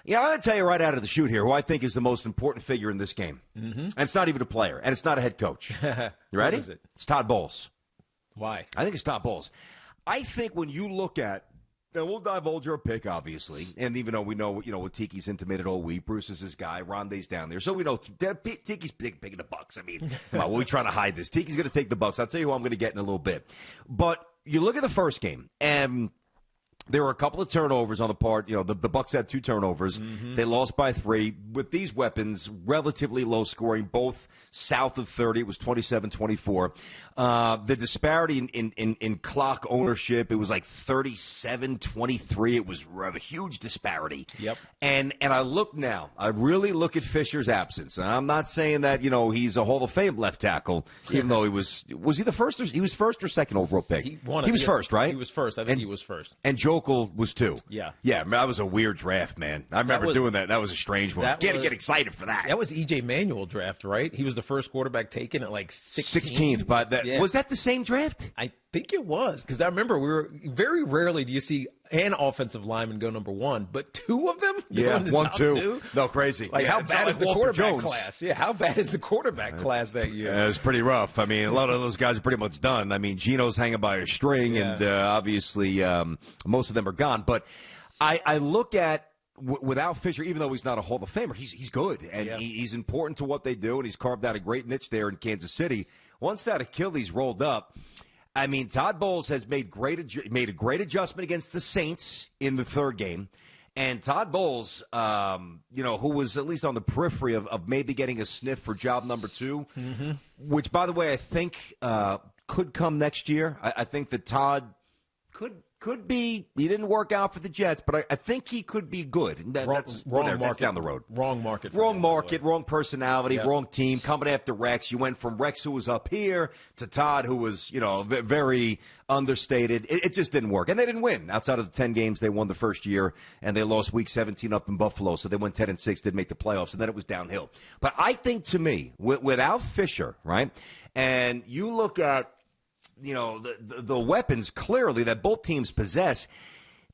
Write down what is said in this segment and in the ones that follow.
I'm going to tell you right out of the chute here who I think is the most important figure in this game. Mm-hmm. And it's not even a player, and it's not a head coach. You ready? What is it? It's Todd Bowles. Why? I think it's Todd Bowles. I think when you look at, now we'll divulge our pick, obviously, and even though we know, what Tiki's intimated all week, Bruce is his guy, Rondé's down there, so we know Tiki's picking the Bucks. I mean, come on, we're trying to hide this. Tiki's going to take the Bucks. I'll tell you who I'm going to get in a little bit. But you look at the first game, and there were a couple of turnovers on the part. The Bucks had 2 turnovers. Mm-hmm. They lost by 3. With these weapons, relatively low scoring, both south of 30. It was 27-24. The disparity in clock ownership, it was like 37-23. It was a huge disparity. Yep. And I look now. I really look at Fisher's absence. And I'm not saying that he's a Hall of Fame left tackle, even though he was he the first? He was first or second overall pick? He was first, right? He was first. I think he was first. And Jokel was 2. Yeah. Yeah, that was a weird draft, man. I remember doing that. That was a strange one. Get excited for that. That was E.J. Manuel draft, right? He was the first quarterback taken at like 16th. But was that the same draft? I think it was, because I remember very rarely do you see an offensive lineman go number 1, but 2 of them? Yeah, 1, 2. No, crazy. Like, how bad is the quarterback class? Yeah, how bad is the quarterback class that year? It was pretty rough. I mean, a lot of those guys are pretty much done. I mean, Gino's hanging by a string, and obviously most of them are gone. But I look at, without Fisher, even though he's not a Hall of Famer, he's good, and he's important to what they do, and he's carved out a great niche there in Kansas City. Once that Achilles rolled up, I mean, Todd Bowles has made a great adjustment against the Saints in the 3rd game. And Todd Bowles, who was at least on the periphery of maybe getting a sniff for job number 2, which, by the way, I think could come next year. I think that Todd could be. He didn't work out for the Jets, but I think he could be good. That's down the road. Wrong market. Wrong personality, wrong team. Coming after Rex, you went from Rex, who was up here, to Todd, who was very understated. It just didn't work, and they didn't win. Outside of the 10 games they won the first year, and they lost Week 17 up in Buffalo, so they went 10-6, didn't make the playoffs, and then it was downhill. But I think, to me, without Fisher, right, and you look at the weapons clearly that both teams possess,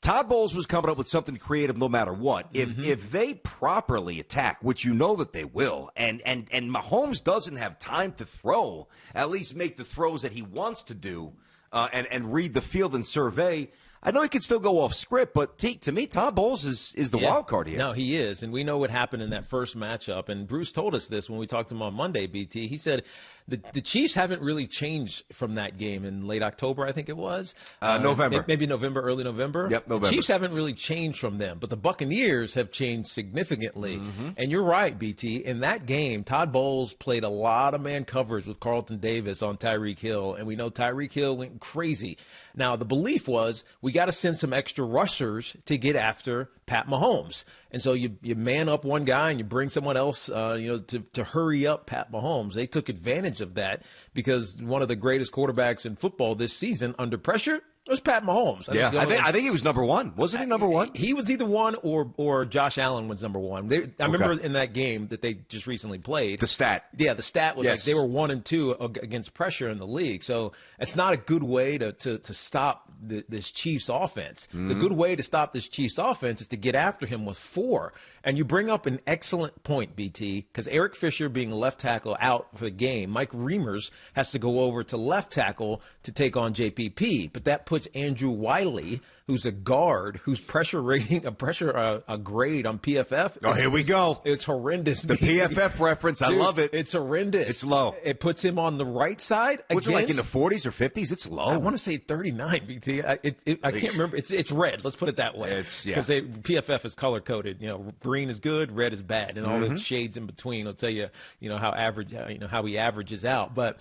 Todd Bowles was coming up with something creative no matter what. If they properly attack, which that they will, and Mahomes doesn't have time to throw, at least make the throws that he wants to do, and read the field and survey. I know he could still go off script, but to me, Todd Bowles is the wild card here. No, he is, and we know what happened in that first matchup. And Bruce told us this when we talked to him on Monday, BT. He said the Chiefs haven't really changed from that game in late October, I think it was. November. Maybe November, early November. Yep, November. The Chiefs haven't really changed from them, but the Buccaneers have changed significantly. Mm-hmm. And you're right, BT. In that game, Todd Bowles played a lot of man coverage with Carlton Davis on Tyreek Hill, and we know Tyreek Hill went crazy. Now, the belief was we got to send some extra rushers to get after Pat Mahomes. And so you man up one guy and you bring someone else, to hurry up Pat Mahomes. They took advantage of that because one of the greatest quarterbacks in football this season under pressure was Pat Mahomes. I think he was number 1. Wasn't he number 1? He was either 1 or Josh Allen was number 1. I remember in that game that they just recently played. The stat. Yeah, the stat was like they were 1 and 2 against pressure in the league. So it's not a good way to stop this Chiefs offense. Mm-hmm. The good way to stop this Chiefs offense is to get after him with 4. And you bring up an excellent point, BT, because Eric Fisher being left tackle out for the game, Mike Reimers has to go over to left tackle to take on JPP. But that puts Andrew Wiley, who's a guard, whose pressure rating, a grade on PFF. Here we go. It's horrendous. The PFF reference, I love it. It's horrendous. It's low. It puts him on the right side. What's it like in the 40s or 50s? It's low. I want to say 39, BT. I can't remember. It's red. Let's put it that way. Because PFF is color coded. Green is good, red is bad, and all the shades in between will tell you, how he averages out. But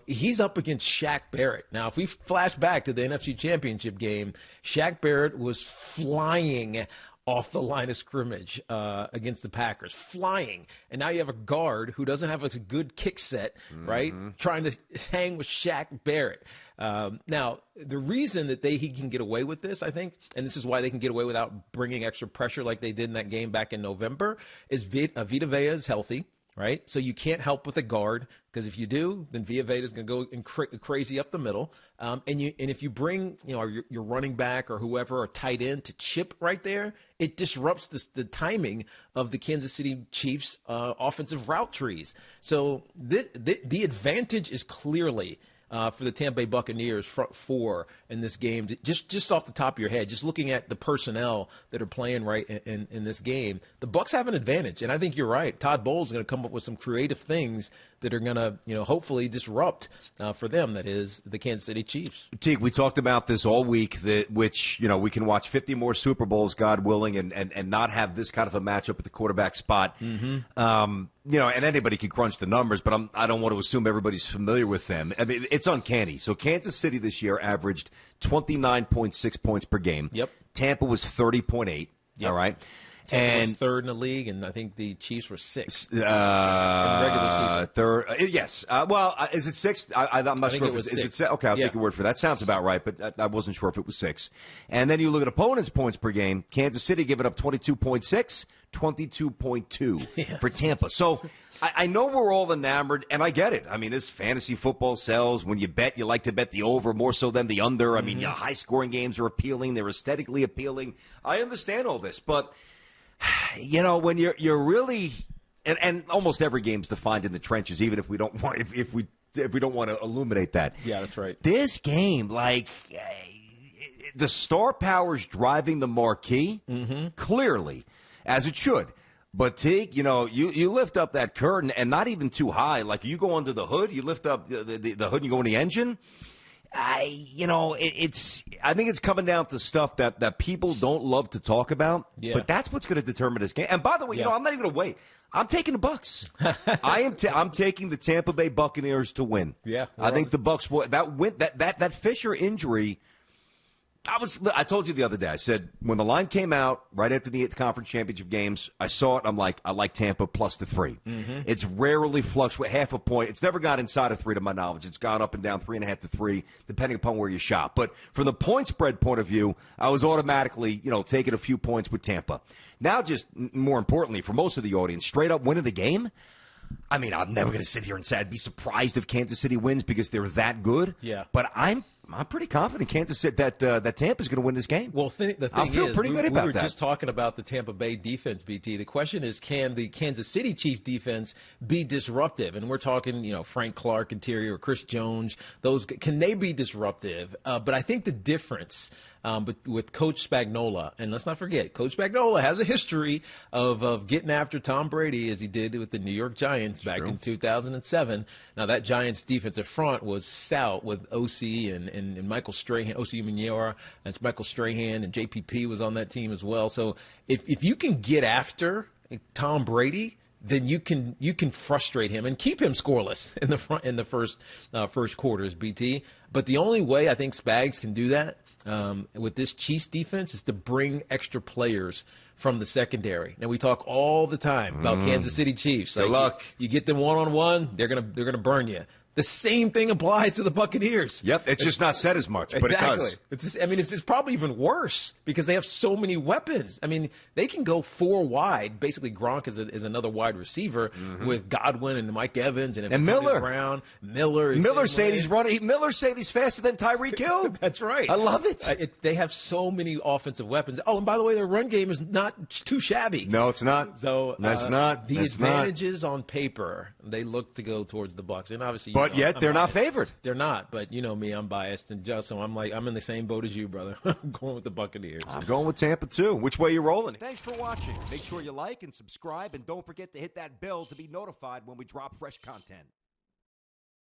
he's up against Shaq Barrett. Now, if we flash back to the NFC Championship game, Shaq Barrett was flying off the line of scrimmage against the Packers, flying. And now you have a guard who doesn't have a good kick set, right, trying to hang with Shaq Barrett. Now, the reason that he can get away with this, I think, and this is why they can get away without bringing extra pressure like they did in that game back in November, is Vita Vea is healthy. right? So you can't help with a guard, because if you do, then Villa is going to go crazy up the middle. And if you bring, your running back or whoever, or tight end, to chip right there, it disrupts the timing of the Kansas City Chiefs' offensive route trees. So the advantage is clearly for the Tampa Bay Buccaneers front four in this game. Just off the top of your head, just looking at the personnel that are playing right in this game, the Bucs have an advantage, and I think you're right. Todd Bowles is going to come up with some creative things that are going to, hopefully disrupt for them. That is the Kansas City Chiefs. Teague, we talked about this all week, which we can watch 50 more Super Bowls, God willing, and not have this kind of a matchup at the quarterback spot. Mm-hmm. And anybody can crunch the numbers, but I don't want to assume everybody's familiar with them. I mean, it's uncanny. So Kansas City this year averaged 29.6 points per game. Yep. Tampa was 30.8. Yep. All right. Tampa was third in the league, and I think the Chiefs were sixth in regular season. Third, yes. Is it sixth? I'm not sure. It was is six. It? Okay, I'll take your word for that. Sounds about right, but I wasn't sure if it was six. And then you look at opponents' points per game. Kansas City giving up 22.6, 22.2 for Tampa. So I know we're all enamored, and I get it. I mean, this fantasy football sells. When you bet, you like to bet the over more so than the under. I mean, high-scoring games are appealing. They're aesthetically appealing. I understand all this, but when you're really, and almost every game's defined in the trenches, even if we don't want if we don't want to illuminate that. Yeah, that's right. This game, the star power's driving the marquee, clearly, as it should. But Teague, you lift up that curtain, and not even too high. Like, you go under the hood, you lift up the hood, and you go in the engine. I think it's coming down to stuff that people don't love to talk about. Yeah. But that's what's going to determine this game. And by the way, I'm not even going to wait. I'm taking the Bucs. I'm taking the Tampa Bay Buccaneers to win. Yeah, I think the Bucs will. That Fisher injury. I told you the other day, I said, when the line came out right after the conference championship games, I saw it, I'm like, I like Tampa plus the 3. Mm-hmm. It's rarely fluctuate half a point. It's never got inside of 3 to my knowledge. It's gone up and down 3.5 to 3, depending upon where you shop. But from the point spread point of view, I was automatically, taking a few points with Tampa. Now, just more importantly, for most of the audience, straight up winning the game, I mean, I'm never going to sit here and say I'd be surprised if Kansas City wins because they're that good. Yeah. But I'm pretty confident Kansas City that Tampa's going to win this game. Well, the thing I feel pretty good about that. We were just talking about the Tampa Bay defense, BT. The question is, can the Kansas City Chiefs defense be disruptive? And we're talking, Frank Clark interior, or Chris Jones. Can they be disruptive? But I think the difference with Coach Spagnuolo, and let's not forget, Coach Spagnuolo has a history of getting after Tom Brady, as he did with the New York Giants back in 2007. Now, that Giants defensive front was stout with OC and Michael Strahan, OC Umenyiora, and Michael Strahan, and JPP was on that team as well. So if you can get after Tom Brady, then you can frustrate him and keep him scoreless in the first quarters, BT. But the only way I think Spags can do that with this Chiefs defense is to bring extra players from the secondary. Now, we talk all the time about Kansas City Chiefs. Good luck. You get them one-on-one, they're gonna burn you. The same thing applies to the Buccaneers. Yep, it's just not said as much, but exactly. It does. It's probably even worse because they have so many weapons. I mean, they can go 4 wide. Basically, Gronk is another wide receiver with Godwin and Mike Evans and Miller Brown. Miller said he's running. Miller said he's faster than Tyreek Hill. That's right. I love it. They have so many offensive weapons. Oh, and by the way, their run game is not too shabby. No, it's not. So that's not the advantages on paper. They look to go towards the Bucs, and obviously. But yet they're not favored. They're not, but you know me, I'm biased, and just so I'm in the same boat as you, brother. I'm going with the Buccaneers. I'm going with Tampa too. Which way you rolling? Thanks for watching. Make sure you like and subscribe, and don't forget to hit that bell to be notified when we drop fresh content.